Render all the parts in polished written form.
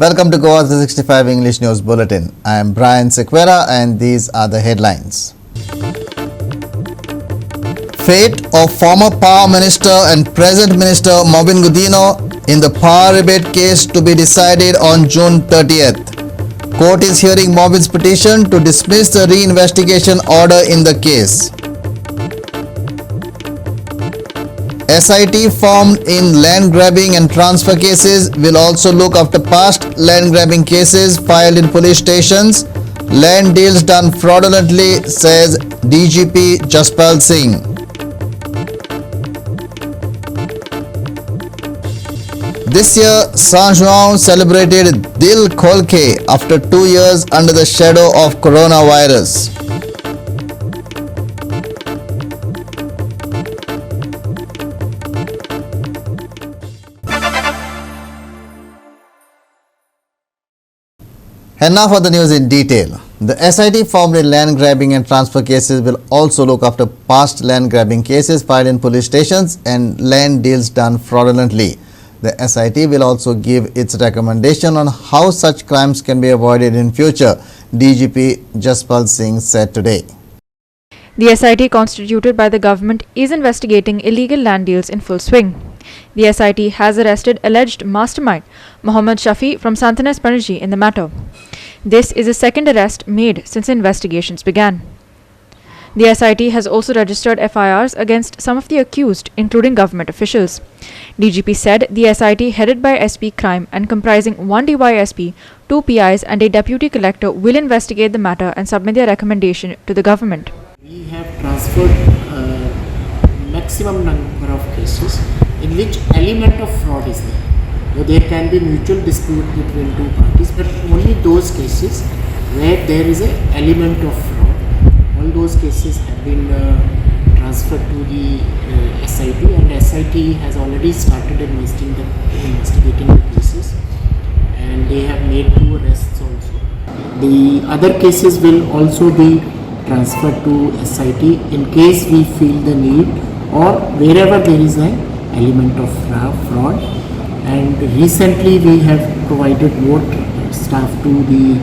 Welcome to GOA365 English News Bulletin. I am Brian Sequera and these are the headlines. Fate of former Power Minister and Present Minister Mobin Gudino in the power rebate case to be decided on June 30th. Court is hearing Mobin's petition to dismiss the reinvestigation order in the case. SIT formed in land grabbing and transfer cases will also look after past land grabbing cases filed in police stations. Land deals done fraudulently, says DGP Jaspal Singh. This year, San Juan celebrated Dil Khol Ke after 2 years under the shadow of coronavirus. And now for the news in detail. The SIT formed in land grabbing and transfer cases will also look after past land grabbing cases filed in police stations and land deals done fraudulently. The SIT will also give its recommendation on how such crimes can be avoided in future, DGP Jaspal Singh said today. The SIT constituted by the government is investigating illegal land deals in full swing. The SIT has arrested alleged mastermind Mohammad Shafi from Santanes Panaji in the matter. This is the second arrest made since investigations began. The SIT has also registered FIRs against some of the accused, including government officials. DGP said the SIT headed by SP Crime and comprising 1 DYSP, 2 PIs and a deputy collector will investigate the matter and submit their recommendation to the government. We have transferred maximum number of cases in which element of fraud is there. So there can be mutual dispute between two parties, but only those cases where there is an element of fraud. All those cases have been transferred to the SIT, and SIT has already started investigating the cases, and they have made 2 arrests also. The other cases will also be transferred to SIT in case we feel the need or wherever there is an element of fraud. And recently we have provided more staff to the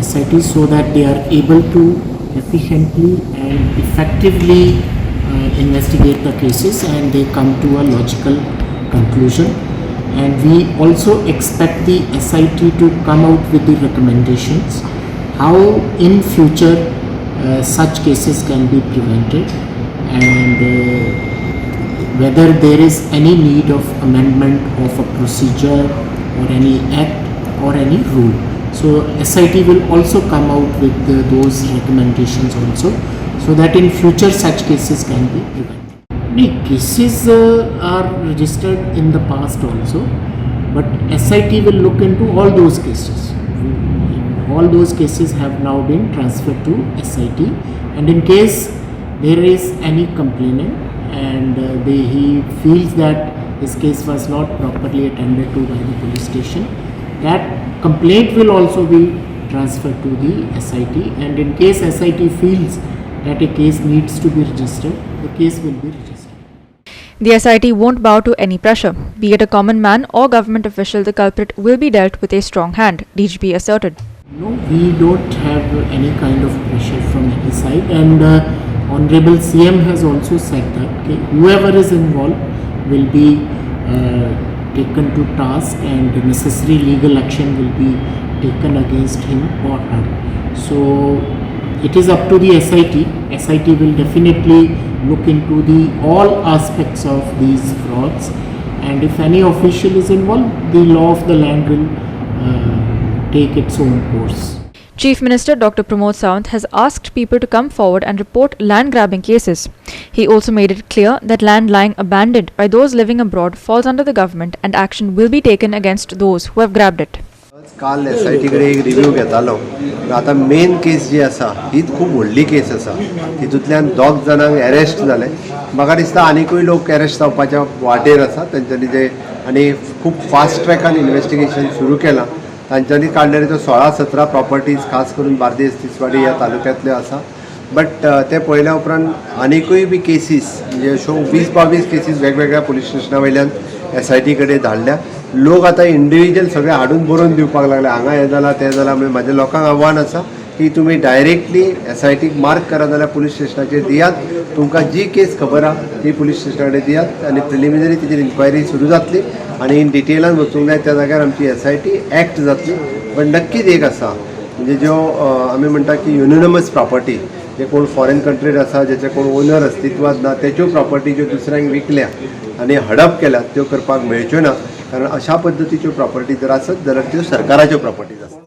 SIT so that they are able to efficiently and effectively investigate the cases and they come to a logical conclusion. And we also expect the SIT to come out with the recommendations how in future such cases can be prevented and whether there is any need of amendment of a procedure or any act or any rule. So SIT will also come out with those recommendations also, so that in future such cases can be prevented. Cases are registered in the past also, but SIT will look into all those cases. All those cases have now been transferred to SIT, and in case there is any complainant and he feels that his case was not properly attended to by the police station, that complaint will also be transferred to the SIT, and in case SIT feels that a case needs to be registered, the case will be registered. The SIT won't bow to any pressure. Be it a common man or government official, the culprit will be dealt with a strong hand, DGP asserted. No, we don't have any kind of pressure from any side, and Honorable CM has also said that whoever is involved will be taken to task and necessary legal action will be taken against him or her. So it is up to the SIT. SIT will definitely look into all aspects of these frauds, and if any official is involved, the law of the land will take its own course. Chief Minister Dr. Pramod Sawant has asked people to come forward and report land grabbing cases. He also made it clear that land lying abandoned by those living abroad falls under the government and action will be taken against those who have grabbed it. काल SIT कडे एक review घेतालो. आता main case जी आसा ही खूब व्हडली case आसा. तितूंतल्यान 2 जाणांक अरेस्ट जाले. म्हाका दिसता आनीकूय लोक अरेस्ट जावपाच्या वाटेर आसा. तांच्यांनी जे आनी खूब फास्ट ट्रॅकान इन्व्हेस्टिगेशन सुरू केलां. तांच्यांनी काडलेले तो 16-17 प्रॉपर्टीज खास करून बार्देस तिसवाडी ह्या तालुक्यांतल्यो आसा. बट ते पळयल्या उपरांत आनीकूय बी केसीस म्हणजे 20-22 केसीस वेगवेगळ्या पुलीस स्टेशना वयल्यान SIT कडेन धाडल्या. लोक आतां इंडिविज्युअल सगळे हाडून बरोवन दिवपाक लागले, हांगा हें जालां तें जालां. म्हणजे म्हाज्या लोकांक आव्हान आसा की तुमी डायरेक्टली SITक मार्क करा जाल्यार पुलीस स्टेशनाचेर दियात. तुमकां जी केस खबर आहा ती पुलीस स्टेशना कडेन दियात आनी प्रिलिमिनरी तेजेर इन्क्वायरी सुरू जातली आनी इन डिटेलान वचूंक जाय त्या जाग्यार आमची SIT एक्ट जातली. पण नक्कीच एक आसा, म्हणजे ज्यो आमी म्हणटा की युनिनमस प्रॉपर्टी, जे कोण फॉरेन कंट्रीर आसा, जेचे कोण ओनर अस्तित्वात ना, तेच्यो प्रॉपर्टी ज्यो दुसऱ्यांक विकल्या आनी हडप केल्या त्यो करपाक मेळच्यो ना. कारण अशा पद्दतीच्यो प्रॉपर्टी जर आसत जाल्यार त्यो सरकाराच्यो प्रॉपर्टीज आसतात.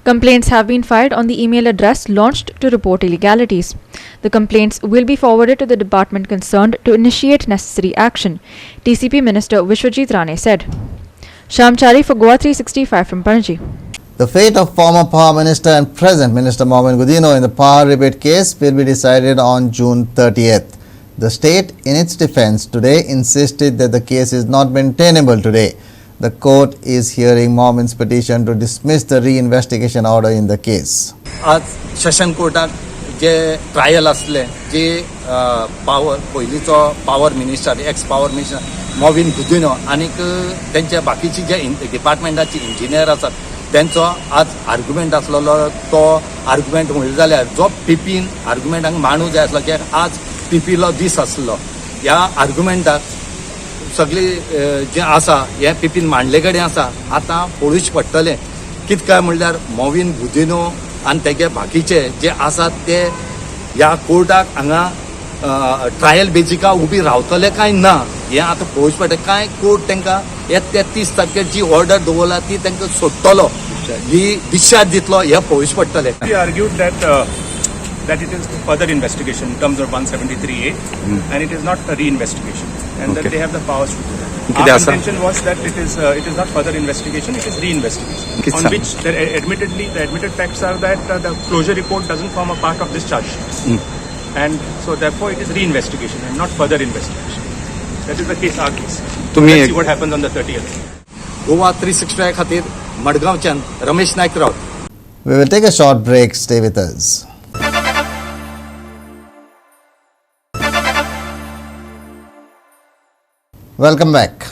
Complaints have been filed on the email address launched to report illegalities. The complaints will be forwarded to the department concerned to initiate necessary action, TCP Minister Vishwajit Rane said. Shamchari for GOA365 from Panaji. The fate of former Power Minister and present Minister Mohamed Gudino in the power rebate case will be decided on June 30th. The state, in its defence today, insisted that the case is not maintainable today. The court is hearing Mohammed's petition to dismiss the reinvestigation order in the case. आज session कोर्टात जे trial असले जे पयलींचो power minister ex power minister Mauvin Godinho आनीक तेंचे बाकीचे जे डिपार्टमेंटाचे engineer आसात त्यांचो आज आर्ग्युमेंट आसलेलो. तो आर्ग्युमेंट म्हणले जाल्यार जो पीपीन आर्ग्युमेंटाक मांडू जाय आसलो कित्याक आज पीपीलो दीस आसलो. ह्या आर्ग्युमेंटाक सगळी जे आसा हे पीपीन मांडले कडेन आसा. आतां पळोवच पडटलें कितें काय म्हणल्यार मोविन गुदिनो आनी तेगे बाकीचे जे आसात ते ह्या कोर्टाक हांगा ट्रायल बेजिका उबी रावतले काय ना हें आतां पळोवच पडटलें. काय कोर्ट तांकां येता 30 तारखेर जी ऑर्डर दवरला ती तांकां सोडटलो, ही डिस्चार्ज दितलो, हें पळोवच पडटलें. We argued that it is further investigation in terms of 173A and it is not a reinvestigation and that they have the powers to do that. Our contention was that it is not further investigation, it is reinvestigation on which admittedly the admitted facts are that the closure report doesn't form a part of this charge sheet and so therefore it is reinvestigation and not further investigation. That is the case, our case. Let's see what happens on the 30th. Goa 365 खातीर मडगांवच्यान रमेश नायक Rawat. We will take a short break. Stay with us. Welcome back.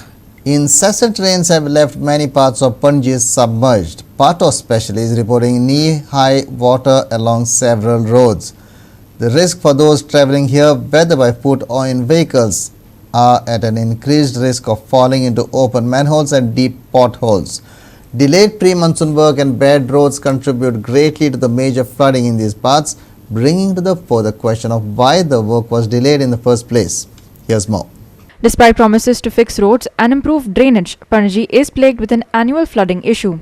Incessant rains have left many parts of Panji submerged. Pato especially is reporting knee-high water along several roads. The risk for those travelling here, whether by foot or in vehicles, are at an increased risk of falling into open manholes and deep potholes. Delayed pre-monsoon work and bad roads contribute greatly to the major flooding in these parts, bringing to the fore the question of why the work was delayed in the first place. Here's more. Despite promises to fix roads and improve drainage, Panaji is plagued with an annual flooding issue.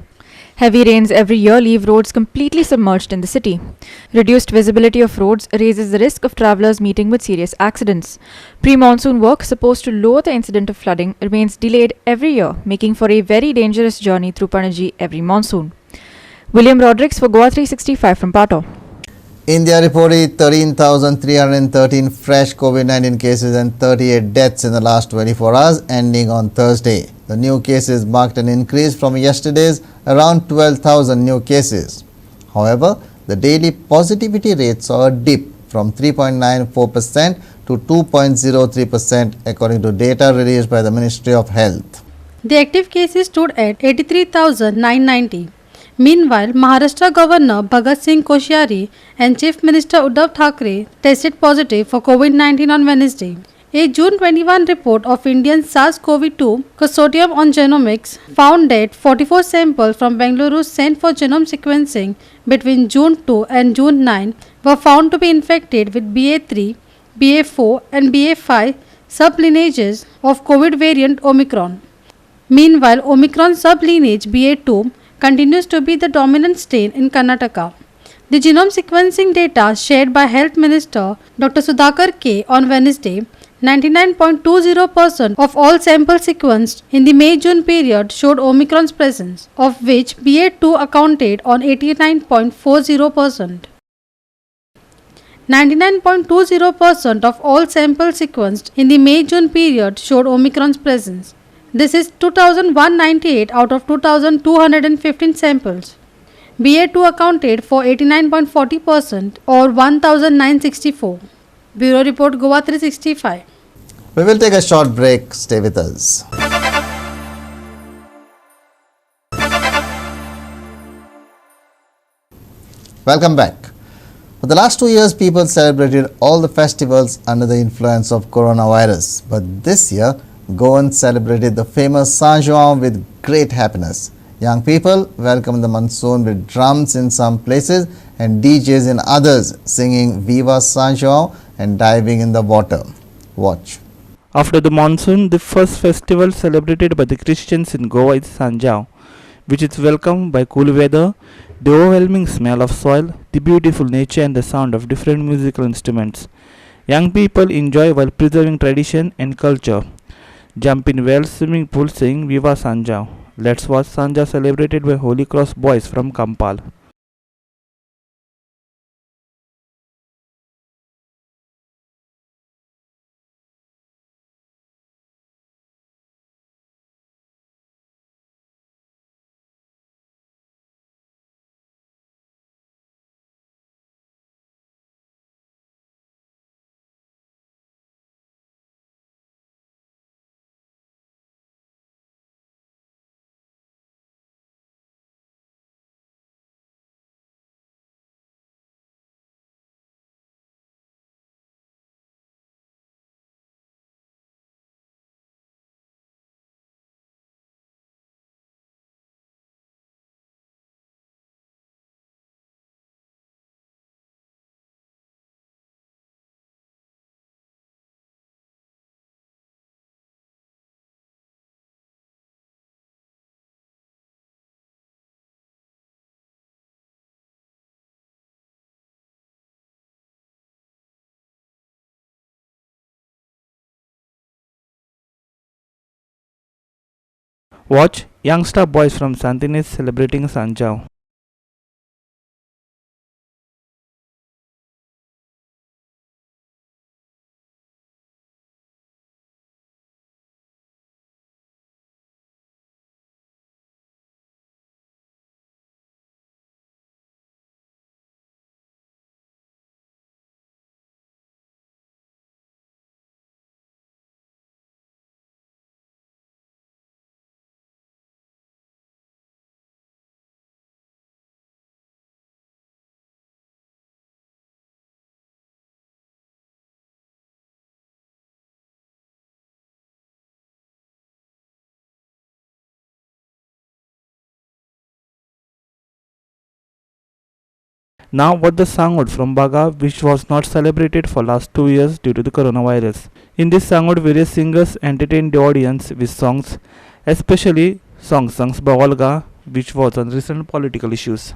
Heavy rains every year leave roads completely submerged in the city. Reduced visibility of roads raises the risk of travellers meeting with serious accidents. Pre-monsoon work supposed to lower the incident of flooding remains delayed every year, making for a very dangerous journey through Panaji every monsoon. William Rodrigues for GOA365 from Pato. India reported 13,313 fresh COVID-19 cases and 38 deaths in the last 24 hours, ending on Thursday. The new cases marked an increase from yesterday's around 12,000 new cases. However, the daily positivity rate saw a dip from 3.94% to 2.03% according to data released by the Ministry of Health. The active cases stood at 83,990. Meanwhile, Maharashtra Governor Bhagat Singh Koshyari and Chief Minister Uddhav Thackeray tested positive for COVID-19 on Wednesday. A June 21 report of Indian SARS-CoV-2 Consortium on Genomics found that 44 samples from Bengaluru sent for genome sequencing between June 2 and June 9 were found to be infected with BA3, BA4 and BA5 sublineages of COVID variant Omicron. Meanwhile, Omicron sublineage BA2 continues to be the dominant strain in Karnataka. The genome sequencing data shared by Health Minister Dr. Sudhakar K on Wednesday, 99.20% of all samples sequenced in the May-June period showed Omicron's presence, of which BA2 accounted on 89.40%. 99.20% of all samples sequenced in the May-June period showed Omicron's presence. This is 2,198 out of 2,215 samples. BA2 accounted for 89.40% or 1,964. Bureau Report GOA365. We will take a short break. Stay with us. Welcome back. For the last 2 years, people celebrated all the festivals under the influence of coronavirus. But this year, Goans celebrated the famous San Joao with great happiness. Young people welcomed the monsoon with drums in some places and DJs in others, singing Viva San Joao and diving in the water. Watch. After the monsoon, the first festival celebrated by the Christians in Goa is San Joao, which is welcomed by cool weather, the overwhelming smell of soil, the beautiful nature and the sound of different musical instruments. Young people enjoy while preserving tradition and culture. Jump in well swimming pool saying Viva San Joao. Let's watch San Joao celebrated by Holy Cross boys from Kampal. Watch youngster boys from Santines celebrating San Joao. Now what the Sangod from Baga, which was not celebrated for last 2 years due to the coronavirus. In this Sangod, various singers entertained the audience with songs, especially songs sung by Olga, which was on recent political issues.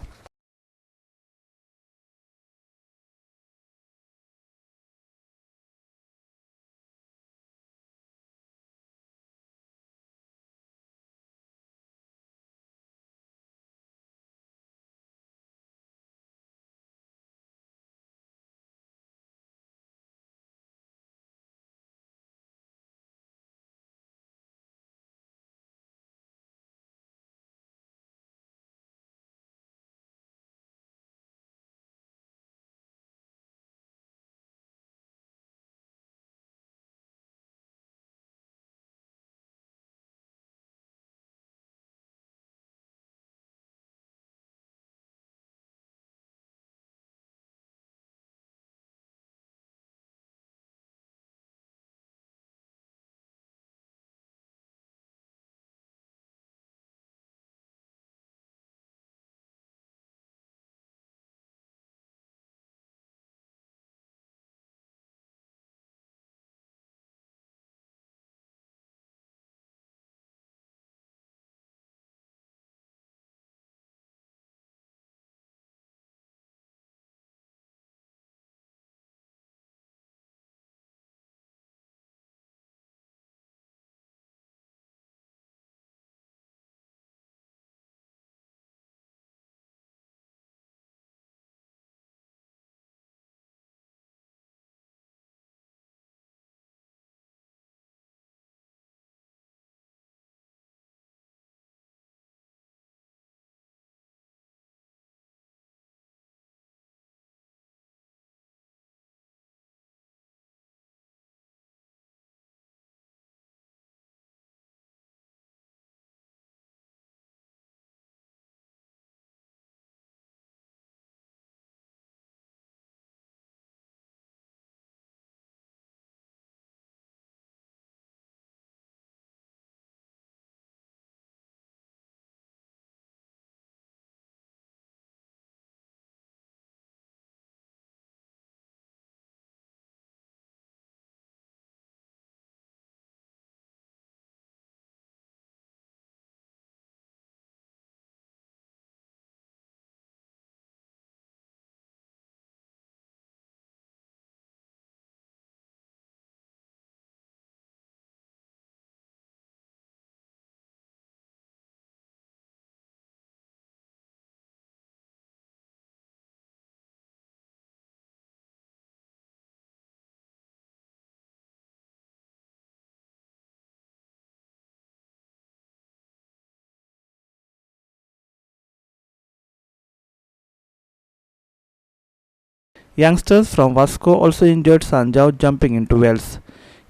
Youngsters from Vasco also enjoyed Sanjao jumping into wells.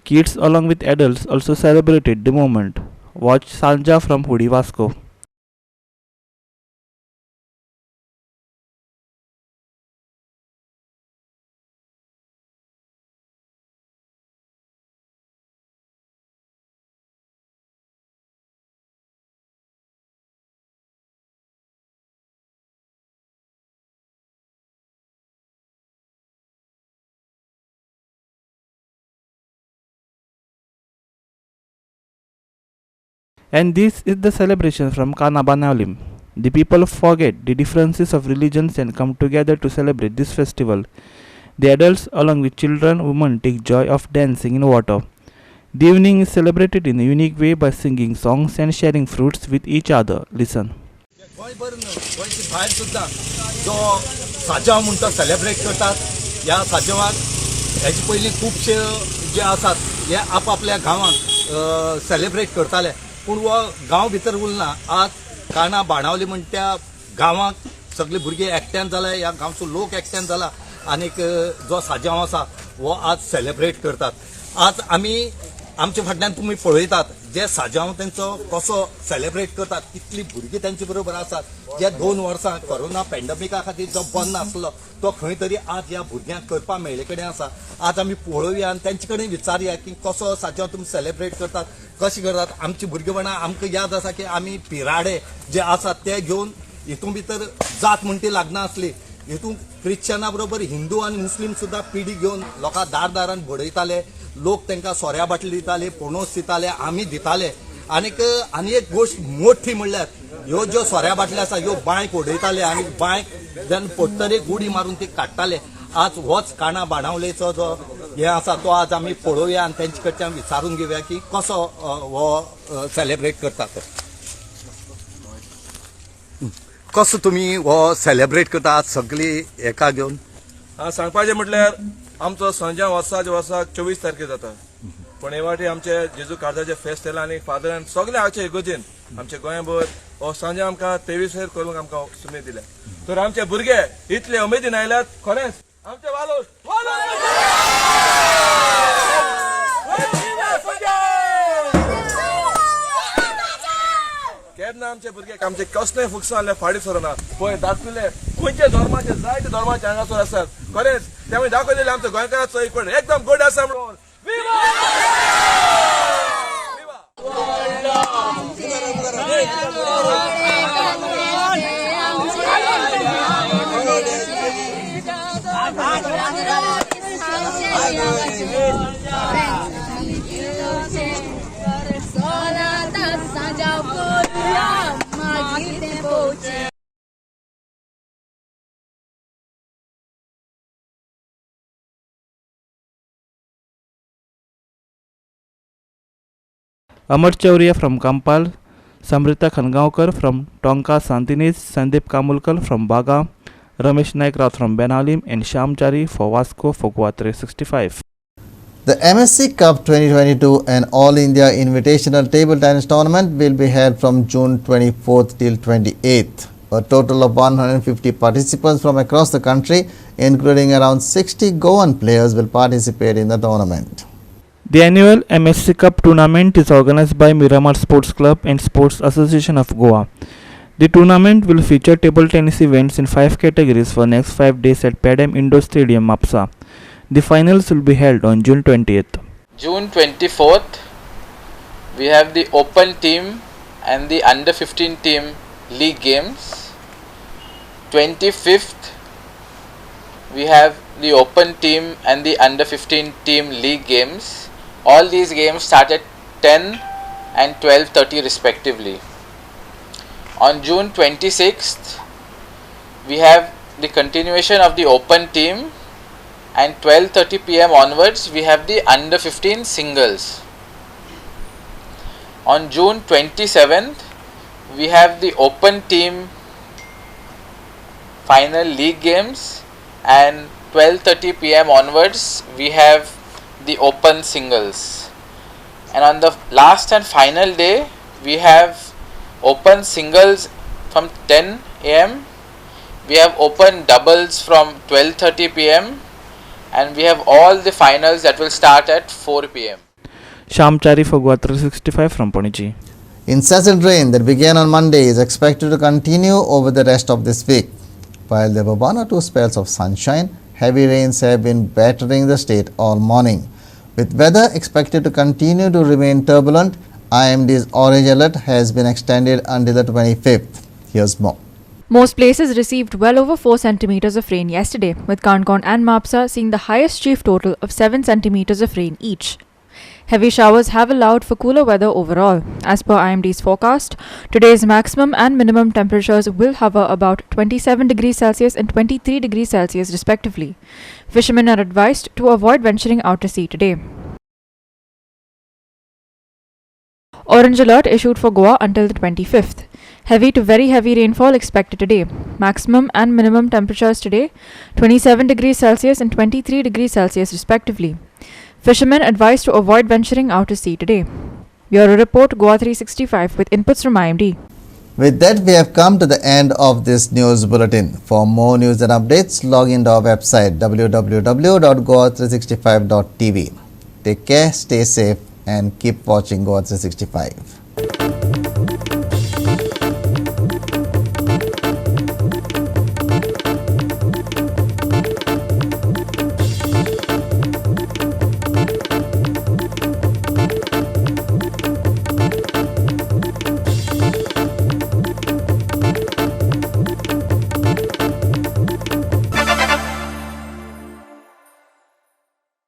Kids along with adults also celebrated the moment. Watch Sanja from Hudi Vasco. And this is the celebration from Kanabanalim. The people forget the differences of religions and come together to celebrate this festival. The adults, along with children, women, take joy of dancing in water. The evening is celebrated in a unique way by singing songs and sharing fruits with each other. Listen. गोंयभर न्हू गोंयचे भायर सुद्दां जो सांजाव म्हणटा celebrate करतात ह्या सांजावाक हेचे पयलीं खुबशे जे आसात हे आपआपल्या गांवांत सेलेब्रेट करताले पूण हो गांव भितर उरना आज काणा बाणावली म्हण त्या गांवांक सगळे भुरगे एकट्यान जाले ह्या गांवचो लोक एकट्यान जाला आनीक जो सांजाव आसा हो आज सेलेब्रेट करतात आज आमी आमचे फाटल्यान तुमी पळयतात जे सांजाव तेंचो कसो सेलेब्रेट करतात कितली भुरगीं तेंचे बरोबर आसात जे 2 वर्सां कोरोना पॅन्डेमिका खातीर जो बंद आसलो तो खंय तरी आज ह्या भुरग्यांक करपा मेळ्ळे कडेन आसा आज आमी पळोवया आनी तेंचे कडेन विचारया की कसो सांजाव तुमी सेलेब्रेट करतात कशें करतात आमची भुरगेपणां आमकां याद आसा की आमी पिराडे जे आसात ते घेवन हितून भितर जात म्हण ती लागना आसली हितून क्रिश्चना बरोबर हिंदू आनी मुस्लीम सुद्दां पिडी घेवन लोकां दारान भडयताले लोक तांकां सोऱ्या बाटली दिताले पणस दिताले आमी दिताले आनीक आनी एक गोश्ट मोठी म्हणल्यार ह्यो ज्यो सोऱ्या बाटली आसा ह्यो बांयक उडयताले आनी बांयक जेन्ना पडटरे गुडी मारून ती काडटाले आज होच काणा बाणावलेचो जो हे आसा तो आज आमी पळोवया आनी तेंचे कडच्यान विचारून घेवया की कसो हो सेलेब्रेट करतात कसो तुमी हो सेलेब्रेट करता आज सगळीं एका घेवन सांगपाचें म्हटल्यार आमचो सांजाव वर्साक 24 तारखेर जाता पण हे वाटी आमचे जेजू कार्जाचे फेस्त केला आनी फादरान सगळे हाचे इगोजेन आमचे गोंयभर हो सांजाव आमकां 23 करूंक आमकां सुमेध दिल्या तर आमचे भुरगे इतले उमेदीन आयल्यात खरेंच आमचे वालोर केन्ना आमचे भुरगे आमचे कसलेय फुकसां आसले फाटी सरना पळय दाखयले खंयचे धर्माचे जायते धर्माचे हांगासर आसात खरेंच त्यामुळे दाखयलेले आमच्या गोंयकाराचो एक एकदम गोड आसा म्हणून Amar Chauria from Kampal, Samrita Khangaonkar from Tonka Santinis, Sandeep Kamulkar from Baga, Ramesh Naik Rath from Benalim, and Shyam Chari for Vasco for GOA365. The MSc Cup 2022 and All India Invitational Table Tennis Tournament will be held from June 24th till 28th. A total of 150 participants from across the country, including around 60 Goan players, will participate in the tournament. The annual MSc Cup tournament is organized by Miramar Sports Club and Sports Association of Goa. The tournament will feature table tennis events in 5 categories for next 5 days at Padam Indoor Stadium, Mapsa. The finals will be held on June 20th. June 24th, we have the Open team and the Under 15 team league games. 25th, we have the Open team and the Under 15 team league games. All these games start at 10 and 12:30 respectively. On June 26th, we have the continuation of the Open team, and 12:30 p.m. onwards we have the Under 15 singles. On June 27th, we have the Open team final league games, and 12:30 p.m. onwards we have the Open singles. And on the last and final day, we have Open singles from 10 a.m. We have open doubles from 12:30 p.m. and we have all the finals that will start at 4 p.m. Shyam Chari for GOA365 from Panaji. Incessant rain that began on Monday is expected to continue over the rest of this week. While there were one or two spells of sunshine, heavy rains have been battering the state all morning. With weather expected to continue to remain turbulent, IMD's orange alert has been extended until the 25th. Here's more. Most places received well over 4 centimeters of rain yesterday, with Kangon and Mapsa seeing the highest chief total of 7 centimeters of rain each. Heavy showers have allowed for cooler weather overall. As per IMD's forecast, today's maximum and minimum temperatures will hover about 27 degrees Celsius and 23 degrees Celsius respectively. Fishermen are advised to avoid venturing out to sea today. Orange alert issued for Goa until the 25th. Heavy to very heavy rainfall expected today. Maximum and minimum temperatures today 27 degrees Celsius and 23 degrees Celsius respectively. Fishermen advised to avoid venturing out to sea today. Bureau Report GOA365 with inputs from IMD. With that, we have come to the end of this news bulletin. For more news and updates, log into our website www.goa365.tv. Take care, stay safe, and keep watching GOA365.